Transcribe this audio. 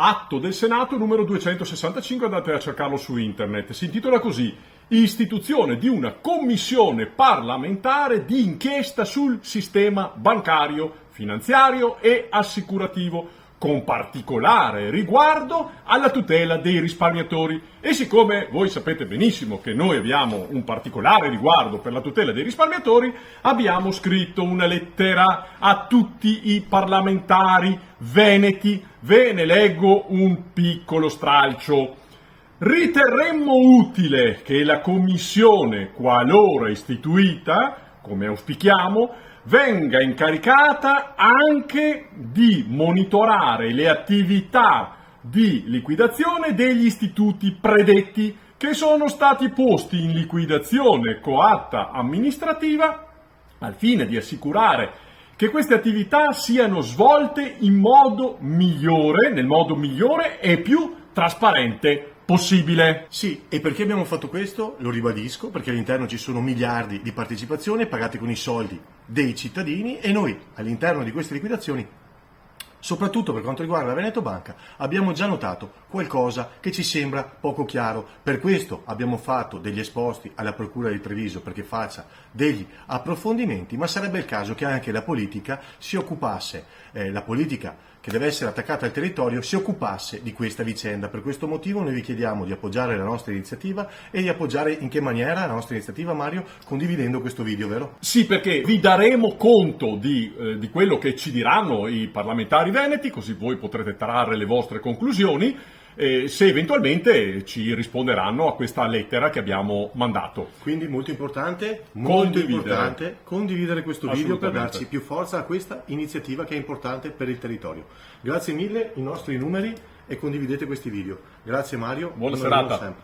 atto del Senato numero 265, andate a cercarlo su internet. Si intitola così: Istituzione di una commissione parlamentare di inchiesta sul sistema bancario, finanziario e assicurativo, con particolare riguardo alla tutela dei risparmiatori. E siccome voi sapete benissimo che noi abbiamo un particolare riguardo per la tutela dei risparmiatori, abbiamo scritto una lettera a tutti i parlamentari veneti. Ve ne leggo un piccolo stralcio. Riterremmo utile che la commissione, qualora istituita, come auspichiamo, venga incaricata anche di monitorare le attività di liquidazione degli istituti predetti che sono stati posti in liquidazione coatta amministrativa al fine di assicurare che queste attività siano svolte in modo migliore, nel modo migliore e più trasparente possibile. Sì, e perché abbiamo fatto questo? Lo ribadisco, perché all'interno ci sono miliardi di partecipazioni pagate con i soldi dei cittadini e noi all'interno di queste liquidazioni, soprattutto per quanto riguarda la Veneto Banca, abbiamo già notato qualcosa che ci sembra poco chiaro. Per questo abbiamo fatto degli esposti alla Procura di Treviso perché faccia degli approfondimenti, ma sarebbe il caso che anche la politica si occupasse, la politica che deve essere attaccata al territorio, si occupasse di questa vicenda. Per questo motivo noi vi chiediamo di appoggiare la nostra iniziativa e di appoggiare in che maniera la nostra iniziativa, Mario? Condividendo questo video, vero? Sì, perché vi daremo conto di quello che ci diranno i parlamentari veneti, così voi potrete trarre le vostre conclusioni, se eventualmente ci risponderanno a questa lettera che abbiamo mandato. Quindi molto importante condividere questo video per darci più forza a questa iniziativa che è importante per il territorio. Grazie mille, i nostri numeri, e condividete questi video. Grazie Mario. Buona serata.